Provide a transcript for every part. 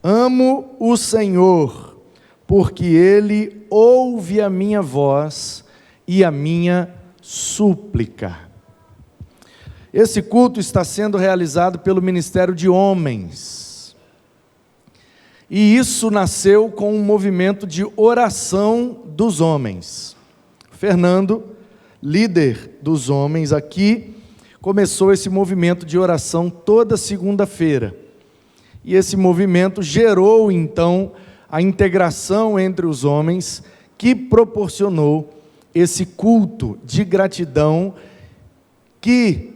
Amo o Senhor, porque Ele ouve a minha voz e a minha súplica. Esse culto está sendo realizado pelo Ministério de Homens. E isso nasceu com um movimento de oração dos homens. Fernando, líder dos homens aqui, começou esse movimento de oração toda segunda-feira. E esse movimento gerou, então, a integração entre os homens, que proporcionou esse culto de gratidão, que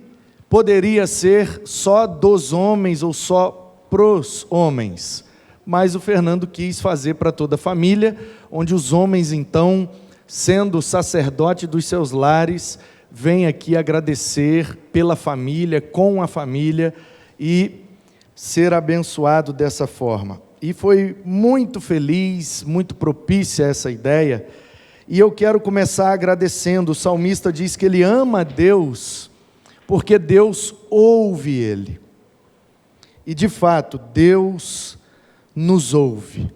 poderia ser só dos homens ou só pros homens. Mas o Fernando quis fazer para toda a família, onde os homens, então, sendo sacerdote dos seus lares, vêm aqui agradecer pela família, com a família, e ser abençoado dessa forma. E foi muito feliz, muito propícia essa ideia, e eu quero começar agradecendo. O salmista diz que ele ama a Deus, porque Deus ouve ele. E de fato, Deus nos ouve.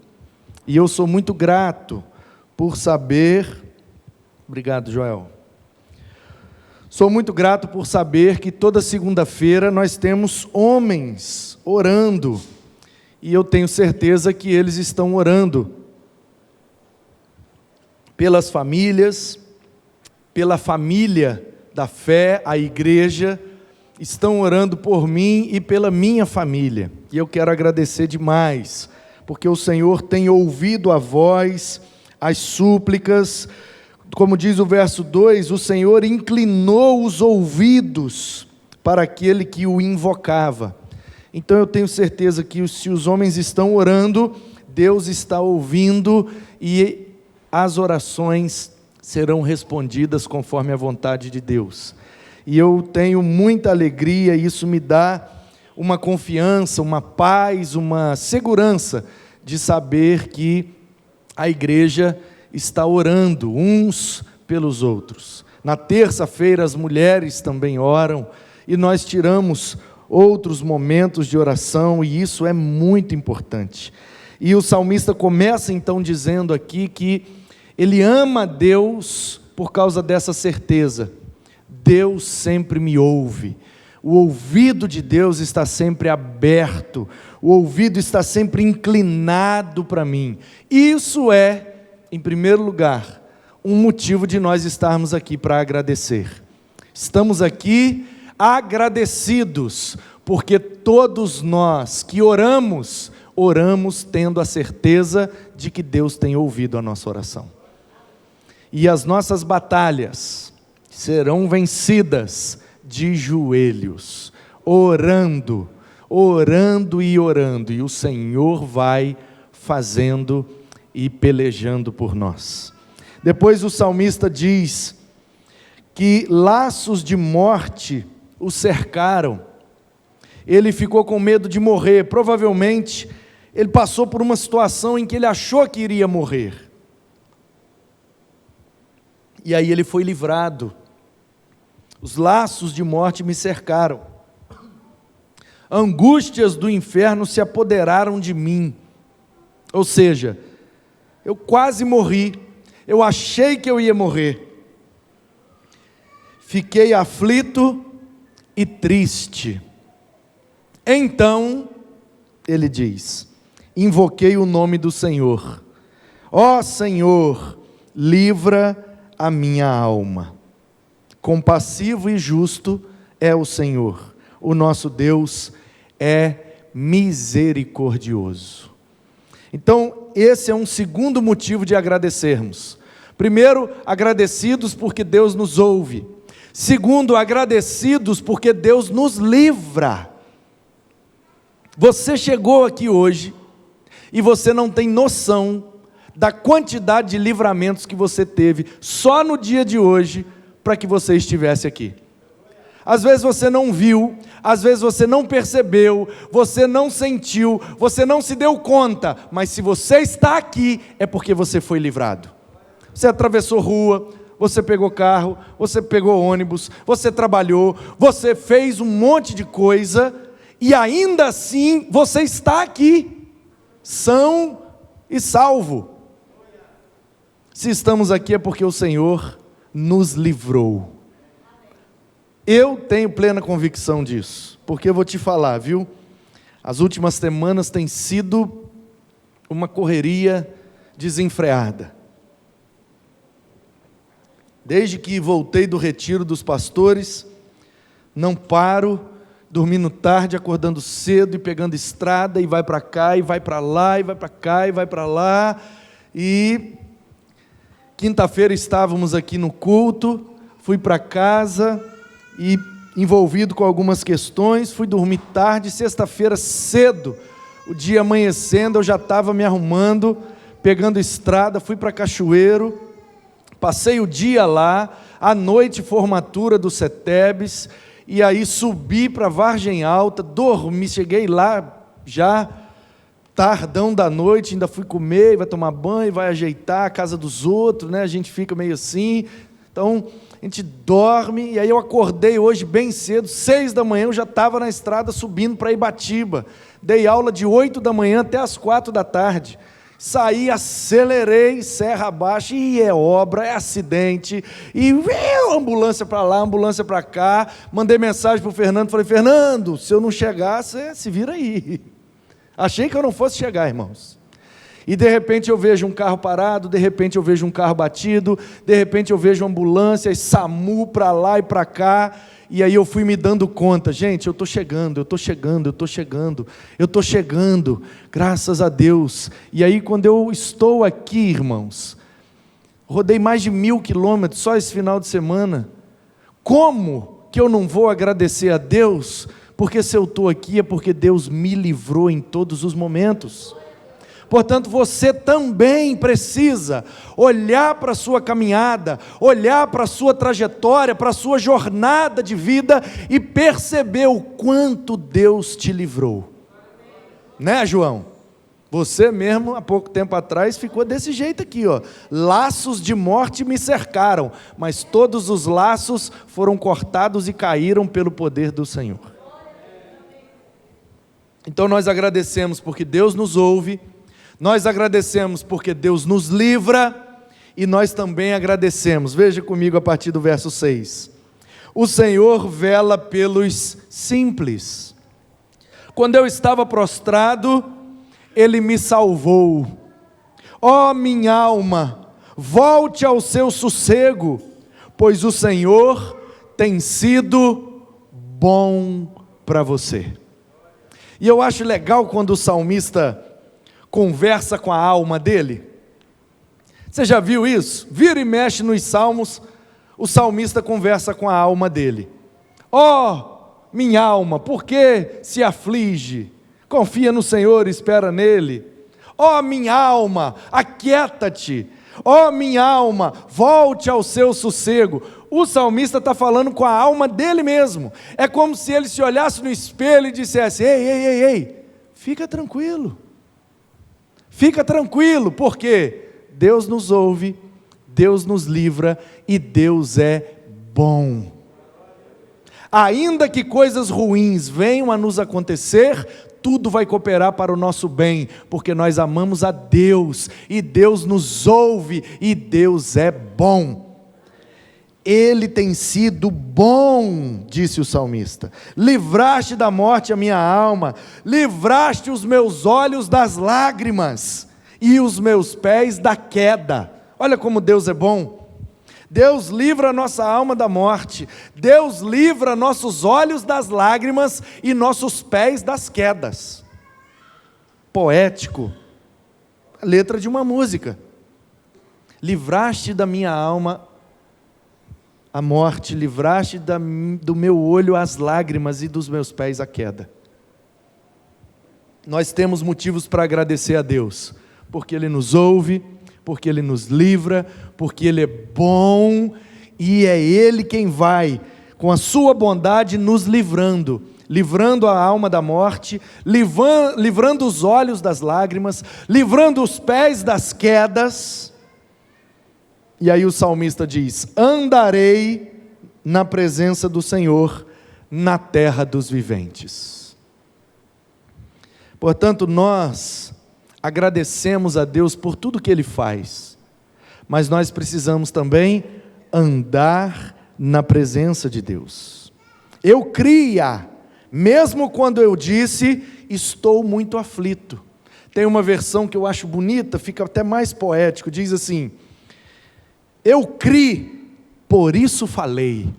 E eu sou muito grato por saber... Obrigado, Joel. Sou muito grato por saber que toda segunda-feira nós temos homens orando. E eu tenho certeza que eles estão orando pelas famílias, pela família da fé, a igreja, estão orando por mim e pela minha família. E eu quero agradecer demais, porque o Senhor tem ouvido a voz, as súplicas. Como diz o verso 2, o Senhor inclinou os ouvidos para aquele que o invocava. Então eu tenho certeza que se os homens estão orando, Deus está ouvindo, e as orações serão respondidas conforme a vontade de Deus. E eu tenho muita alegria, e isso me dá uma confiança, uma paz, uma segurança de saber que a igreja está orando uns pelos outros. Na terça-feira as mulheres também oram, e nós tiramos outros momentos de oração, e isso é muito importante. E o salmista começa então dizendo aqui que ele ama Deus por causa dessa certeza: Deus sempre me ouve. O ouvido de Deus está sempre aberto, o ouvido está sempre inclinado para mim. Isso é, em primeiro lugar, um motivo de nós estarmos aqui para agradecer. Estamos aqui agradecidos, porque todos nós que oramos, oramos tendo a certeza de que Deus tem ouvido a nossa oração. E as nossas batalhas serão vencidas de joelhos, orando, orando e orando, e o Senhor vai fazendo e pelejando por nós. Depois o salmista diz que laços de morte o cercaram. Ele ficou com medo de morrer. Provavelmente ele passou por uma situação em que ele achou que iria morrer. E aí ele foi livrado. Os laços de morte me cercaram. Angústias do inferno se apoderaram de mim. Ou seja, eu quase morri. Eu achei que eu ia morrer. Fiquei aflito e triste. Então, ele diz: invoquei o nome do Senhor. Ó Senhor, livra a minha alma. Compassivo e justo é o Senhor. O nosso Deus é misericordioso. Então, esse é um segundo motivo de agradecermos. Primeiro, agradecidos porque Deus nos ouve. Segundo, agradecidos porque Deus nos livra. Você chegou aqui hoje e você não tem noção da quantidade de livramentos que você teve só no dia de hoje para que você estivesse aqui. Às vezes você não viu, às vezes você não percebeu, você não sentiu, você não se deu conta, mas se você está aqui é porque você foi livrado. Você atravessou rua, você pegou carro, você pegou ônibus, você trabalhou, você fez um monte de coisa, e ainda assim você está aqui. são e salvo. Se estamos aqui é porque o Senhor nos livrou. Eu tenho plena convicção disso, porque eu vou te falar, viu? As últimas semanas tem sido uma correria desenfreada. Desde que voltei do retiro dos pastores, não paro, dormindo tarde, acordando cedo e pegando estrada, e vai para cá, e vai para lá, e vai para cá, e vai para lá. E quinta-feira estávamos aqui no culto, fui para casa e envolvido com algumas questões, fui dormir tarde, sexta-feira cedo, o dia amanhecendo, eu já estava me arrumando, pegando estrada, fui para Cachoeiro, passei o dia lá, à noite formatura do CETEBS, e aí subi para Vargem Alta, dormi, cheguei lá já tardão da noite, ainda fui comer, vai tomar banho, vai ajeitar a casa dos outros, né? A gente fica meio assim, então a gente dorme, e aí eu acordei hoje bem cedo, 6 da manhã, eu já estava na estrada subindo para Ibatiba, dei aula de 8 da manhã até as 4 da tarde, saí, acelerei, serra abaixo, e é obra, é acidente, e ambulância para lá, ambulância para cá, mandei mensagem para o Fernando, falei, Fernando, se eu não chegar, você se vira aí. Achei que eu não fosse chegar, irmãos. E de repente eu vejo um carro parado, de repente eu vejo um carro batido, de repente eu vejo ambulância, e SAMU para lá e para cá, e aí eu fui me dando conta, gente, eu estou chegando, graças a Deus. E aí quando eu estou aqui, irmãos, rodei mais de 1000 quilômetros só esse final de semana, como que eu não vou agradecer a Deus? Porque se eu estou aqui é porque Deus me livrou em todos os momentos. Portanto, você também precisa olhar para a sua caminhada, olhar para a sua trajetória, para a sua jornada de vida e perceber o quanto Deus te livrou. Né, João? Você mesmo, há pouco tempo atrás, ficou desse jeito aqui, ó. Laços de morte me cercaram, mas todos os laços foram cortados e caíram pelo poder do Senhor. Então nós agradecemos porque Deus nos ouve, nós agradecemos porque Deus nos livra, e nós também agradecemos, veja comigo a partir do verso 6, o Senhor vela pelos simples, quando eu estava prostrado, Ele me salvou, ó minha alma, volte ao seu sossego, pois o Senhor tem sido bom para você. E eu acho legal quando o salmista conversa com a alma dele. Você já viu isso? Vira e mexe nos salmos, o salmista conversa com a alma dele. Ó, minha alma, por que se aflige? Confia no Senhor e espera nele. Ó, minha alma, aquieta-te. Ó, minha alma, volte ao seu sossego. O salmista está falando com a alma dele mesmo. É como se ele se olhasse no espelho e dissesse, ei, fica tranquilo. Fica tranquilo, porque Deus nos ouve, Deus nos livra e Deus é bom. Ainda que coisas ruins venham a nos acontecer, tudo vai cooperar para o nosso bem, porque nós amamos a Deus, e Deus nos ouve, e Deus é bom. Ele tem sido bom, disse o salmista, livraste da morte a minha alma, livraste os meus olhos das lágrimas, e os meus pés da queda. Olha como Deus é bom. Deus livra a nossa alma da morte, Deus livra nossos olhos das lágrimas e nossos pés das quedas. Poético, a letra de uma música. Livraste da minha alma a morte, livraste do meu olho as lágrimas e dos meus pés a queda. Nós temos motivos para agradecer a Deus, porque Ele nos ouve, porque Ele nos livra, porque Ele é bom, e é Ele quem vai, com a sua bondade, nos livrando a alma da morte, livrando os olhos das lágrimas, livrando os pés das quedas. E aí o salmista diz, andarei na presença do Senhor, na terra dos viventes. Portanto, nós agradecemos a Deus por tudo que Ele faz, mas nós precisamos também andar na presença de Deus. Eu cria, mesmo quando eu disse, estou muito aflito. Tem uma versão que eu acho bonita, fica até mais poético, diz assim: eu criei, por isso falei.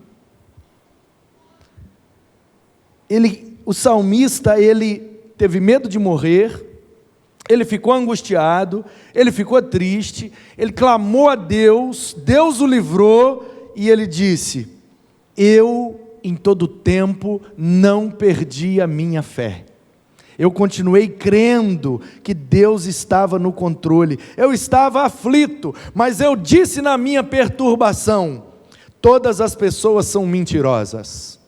O salmista, ele teve medo de morrer, ele ficou angustiado, ele ficou triste, ele clamou a Deus, Deus o livrou, e ele disse: eu em todo tempo não perdi a minha fé. Eu continuei crendo que Deus estava no controle. Eu estava aflito, mas eu disse na minha perturbação: todas as pessoas são mentirosas.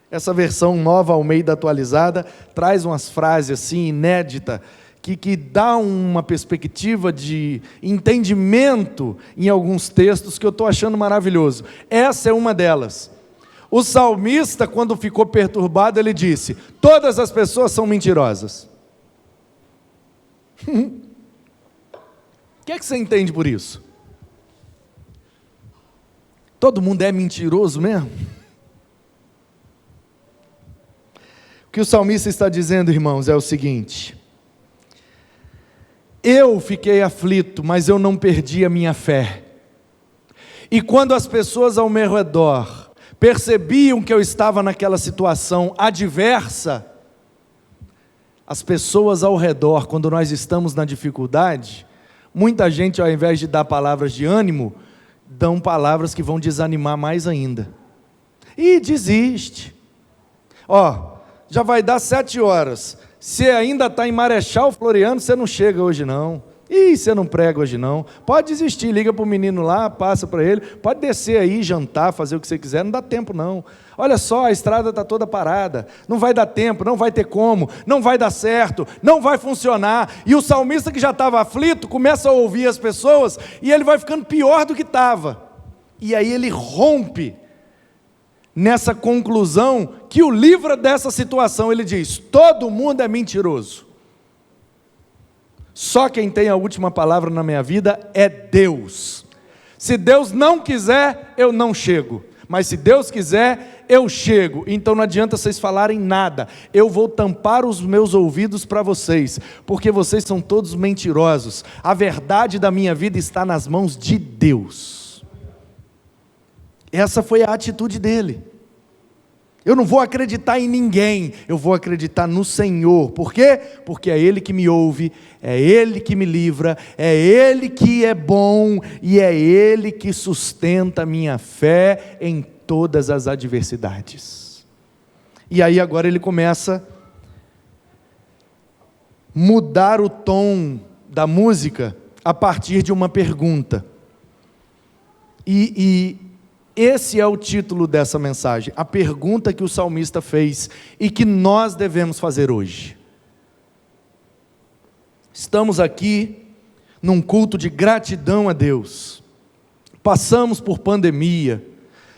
Essa versão nova Almeida atualizada traz umas frases assim inéditas, que dá uma perspectiva de entendimento em alguns textos que eu estou achando maravilhoso. Essa é uma delas. O salmista, quando ficou perturbado, ele disse: todas as pessoas são mentirosas. O que é que você entende por isso? Todo mundo é mentiroso mesmo? O que o salmista está dizendo, irmãos, é o seguinte: eu fiquei aflito, mas eu não perdi a minha fé. E quando as pessoas ao meu redor percebiam que eu estava naquela situação adversa, as pessoas ao redor, quando nós estamos na dificuldade, muita gente, ao invés de dar palavras de ânimo, dão palavras que vão desanimar mais ainda. E desiste. Já vai dar 7 horas, você ainda está em Marechal Floriano, você não chega hoje não. Você não prega hoje não. Pode desistir, liga para o menino lá, passa para ele, pode descer aí, jantar, fazer o que você quiser, não dá tempo não. Olha só, a estrada está toda parada, não vai dar tempo, não vai ter como, não vai dar certo, não vai funcionar. E o salmista, que já estava aflito, começa a ouvir as pessoas, e ele vai ficando pior do que estava. E aí ele rompe nessa conclusão que o livra dessa situação. Ele diz: todo mundo é mentiroso. Só quem tem a última palavra na minha vida é Deus. Se Deus não quiser, eu não chego. Mas se Deus quiser, eu chego. Então não adianta vocês falarem nada. Eu vou tampar os meus ouvidos para vocês, porque vocês são todos mentirosos. A verdade da minha vida está nas mãos de Deus. Essa foi a atitude dele. Eu não vou acreditar em ninguém, eu vou acreditar no Senhor. Por quê? Porque é Ele que me ouve, é Ele que me livra, é Ele que é bom, e é Ele que sustenta a minha fé em todas as adversidades. E aí agora ele começa a mudar o tom da música a partir de uma pergunta. Esse é o título dessa mensagem, a pergunta que o salmista fez e que nós devemos fazer hoje. Estamos aqui num culto de gratidão a Deus. Passamos por pandemia,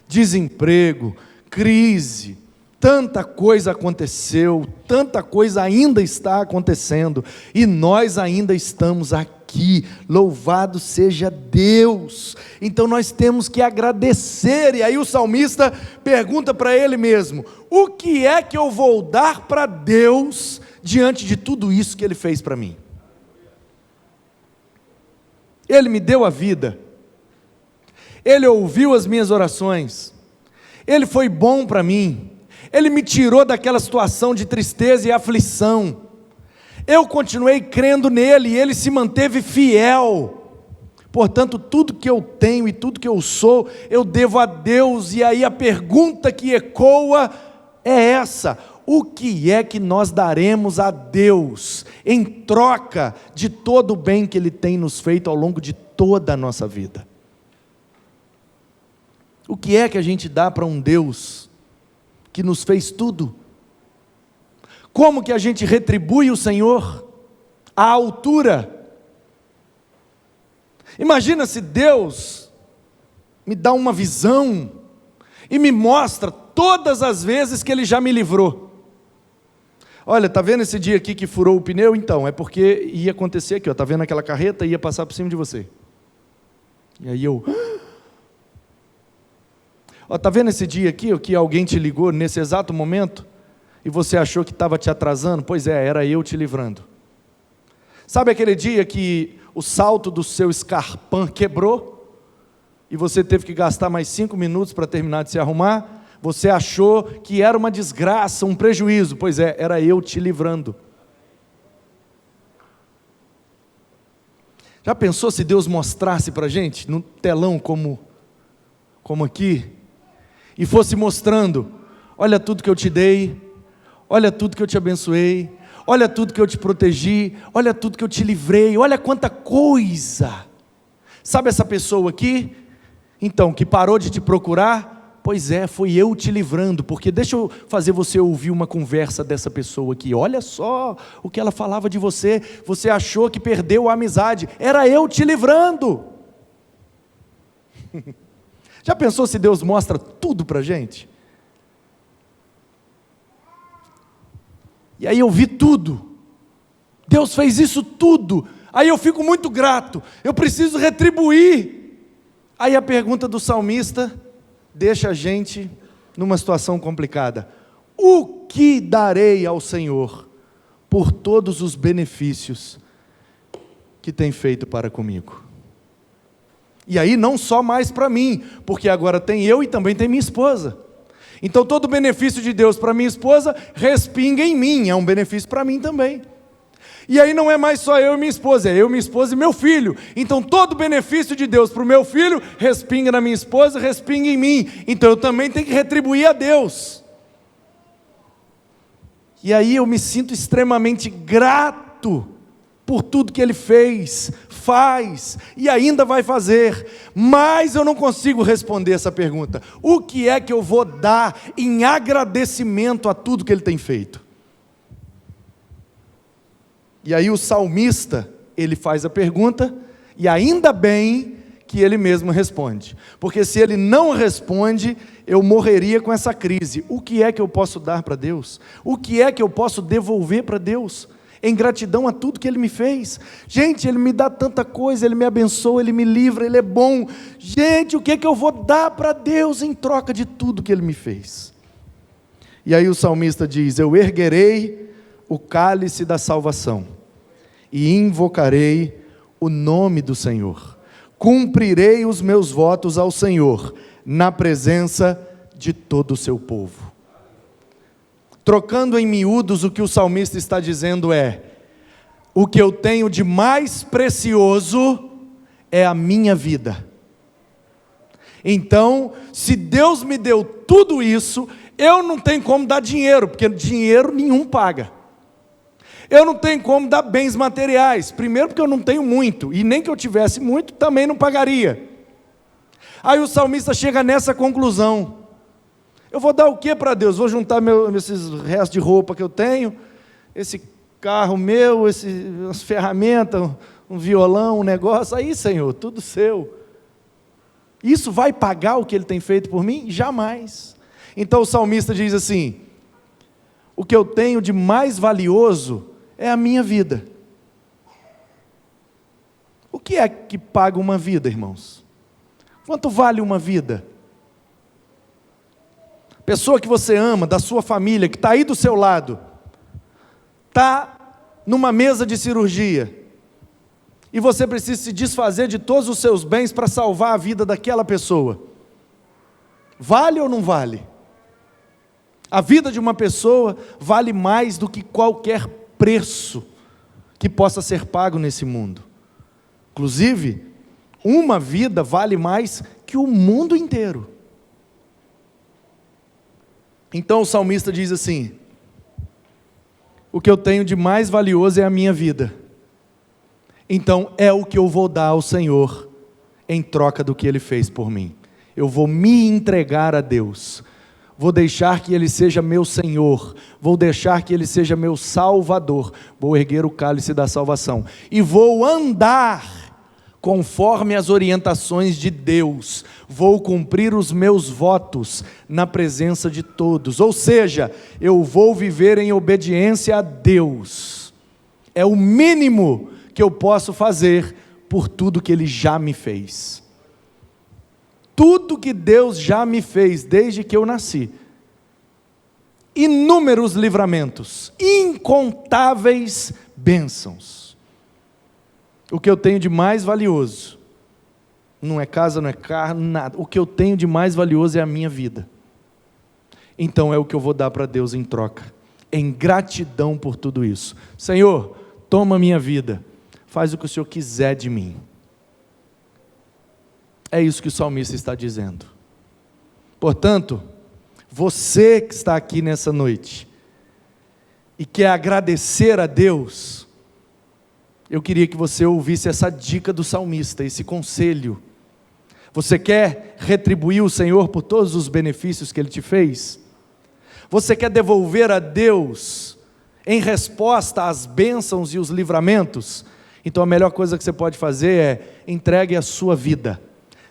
desemprego, crise, tanta coisa aconteceu, tanta coisa ainda está acontecendo, e nós ainda estamos aqui. Louvado seja Deus. Então nós temos que agradecer. E aí o salmista pergunta para ele mesmo: o que é que eu vou dar para Deus diante de tudo isso que Ele fez para mim? Ele me deu a vida, Ele ouviu as minhas orações, Ele foi bom para mim, Ele me tirou daquela situação de tristeza e aflição. Eu continuei crendo nele e Ele se manteve fiel. Portanto, tudo que eu tenho e tudo que eu sou, eu devo a Deus. E aí a pergunta que ecoa é essa: o que é que nós daremos a Deus em troca de todo o bem que Ele tem nos feito ao longo de toda a nossa vida? O que é que a gente dá para um Deus que nos fez tudo? Como que a gente retribui o Senhor à altura? Imagina se Deus me dá uma visão e me mostra todas as vezes que Ele já me livrou. Olha, tá vendo esse dia aqui que furou o pneu? Então, é porque ia acontecer aqui, ó, tá vendo aquela carreta? Ia passar por cima de você. E aí eu... Ó, tá vendo esse dia aqui, ó, que alguém te ligou nesse exato momento? E você achou que estava te atrasando? Pois é, era eu te livrando. Sabe aquele dia que o salto do seu Scarpan quebrou? E você teve que gastar mais 5 minutos para terminar de se arrumar? Você achou que era uma desgraça, um prejuízo. Pois é, era eu te livrando. Já pensou se Deus mostrasse para a gente, no telão como aqui, e fosse mostrando, olha tudo que eu te dei, olha tudo que eu te abençoei, olha tudo que eu te protegi, olha tudo que eu te livrei, olha quanta coisa. Sabe essa pessoa aqui? Então, que parou de te procurar? Pois é, foi eu te livrando, porque deixa eu fazer você ouvir uma conversa dessa pessoa aqui. Olha só o que ela falava de você. Você achou que perdeu a amizade. Era eu te livrando. Já pensou se Deus mostra tudo para a gente? E aí eu vi tudo. Deus fez isso tudo. Aí eu fico muito grato. Eu preciso retribuir. Aí a pergunta do salmista deixa a gente numa situação complicada. O que darei ao Senhor por todos os benefícios que tem feito para comigo? E aí não só mais para mim, porque agora tem eu e também tem minha esposa. Então todo benefício de Deus para minha esposa respinga em mim, é um benefício para mim também. E aí não é mais só eu e minha esposa, é eu, minha esposa e meu filho. Então todo benefício de Deus para o meu filho respinga na minha esposa, respinga em mim. Então eu também tenho que retribuir a Deus. E aí eu me sinto extremamente grato por tudo que Ele fez, faz e ainda vai fazer. Mas eu não consigo responder essa pergunta. O que é que eu vou dar em agradecimento a tudo que Ele tem feito? E aí o salmista, ele faz a pergunta, e ainda bem que ele mesmo responde. Porque se ele não responde, eu morreria com essa crise. O que é que eu posso dar para Deus? O que é que eu posso devolver para Deus? Em gratidão a tudo que Ele me fez. Gente, Ele me dá tanta coisa, Ele me abençoa, Ele me livra, Ele é bom. Gente, o que é que eu vou dar para Deus em troca de tudo que Ele me fez? E aí o salmista diz, eu erguerei o cálice da salvação, e invocarei o nome do Senhor, cumprirei os meus votos ao Senhor, na presença de todo o seu povo. Trocando em miúdos, o que o salmista está dizendo é, o que eu tenho de mais precioso é a minha vida. Então, se Deus me deu tudo isso, eu não tenho como dar dinheiro, porque dinheiro nenhum paga. Eu não tenho como dar bens materiais, primeiro porque eu não tenho muito, e nem que eu tivesse muito, também não pagaria. Aí o salmista chega nessa conclusão, eu vou dar o que para Deus? Vou juntar esses restos de roupa que eu tenho, esse carro meu, as ferramentas, um violão, um negócio, aí Senhor, tudo seu. Isso vai pagar o que Ele tem feito por mim? Jamais. Então o salmista diz assim, o que eu tenho de mais valioso é a minha vida. O que é que paga uma vida, irmãos? Quanto vale uma vida? Pessoa que você ama, da sua família, que está aí do seu lado, está numa mesa de cirurgia, e você precisa se desfazer de todos os seus bens para salvar a vida daquela pessoa. Vale ou não vale? A vida de uma pessoa vale mais do que qualquer preço que possa ser pago nesse mundo. Inclusive, uma vida vale mais que o mundo inteiro. Então o salmista diz assim, o que eu tenho de mais valioso é a minha vida. Então é o que eu vou dar ao Senhor em troca do que Ele fez por mim. Eu vou me entregar a Deus. Vou deixar que Ele seja meu Senhor, vou deixar que Ele seja meu Salvador, vou erguer o cálice da salvação, e vou andar conforme as orientações de Deus, vou cumprir os meus votos na presença de todos. Ou seja, eu vou viver em obediência a Deus. É o mínimo que eu posso fazer por tudo que Ele já me fez. Tudo que Deus já me fez desde que eu nasci. Inúmeros livramentos, incontáveis bênçãos. O que eu tenho de mais valioso, não é casa, não é carro, nada. O que eu tenho de mais valioso é a minha vida. Então é o que eu vou dar para Deus em troca, em gratidão por tudo isso. Senhor, toma a minha vida, faz o que o Senhor quiser de mim. É isso que o salmista está dizendo. Portanto, você que está aqui nessa noite e quer agradecer a Deus, eu queria que você ouvisse essa dica do salmista, esse conselho. Você quer retribuir o Senhor por todos os benefícios que Ele te fez? Você quer devolver a Deus em resposta às bênçãos e os livramentos? Então a melhor coisa que você pode fazer é entregue a sua vida.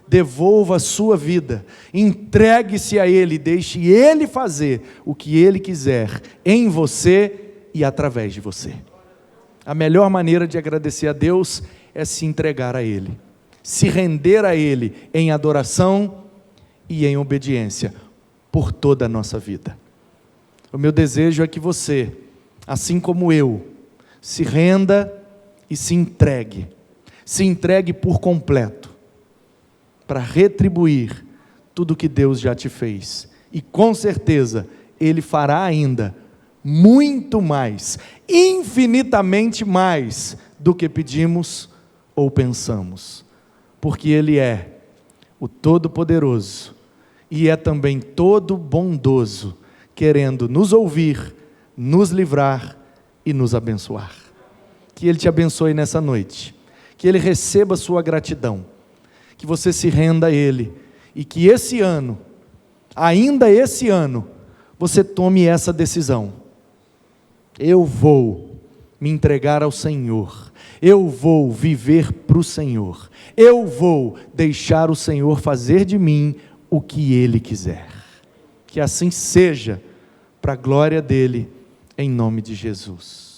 Devolva a sua vida, entregue-se a Ele, deixe Ele fazer o que Ele quiser em você e através de você. A melhor maneira de agradecer a Deus é se entregar a Ele, se render a Ele em adoração e em obediência por toda a nossa vida. O meu desejo é que você, assim como eu, se renda e se entregue por completo, para retribuir tudo que Deus já te fez, e com certeza Ele fará ainda muito mais, infinitamente mais do que pedimos ou pensamos, porque Ele é o Todo-Poderoso e é também todo bondoso, querendo nos ouvir, nos livrar e nos abençoar. Que Ele te abençoe nessa noite, que Ele receba a sua gratidão, que você se renda a Ele, e que esse ano, ainda esse ano, você tome essa decisão: eu vou me entregar ao Senhor, eu vou viver para o Senhor, eu vou deixar o Senhor fazer de mim o que Ele quiser. Que assim seja, para a glória dEle, em nome de Jesus.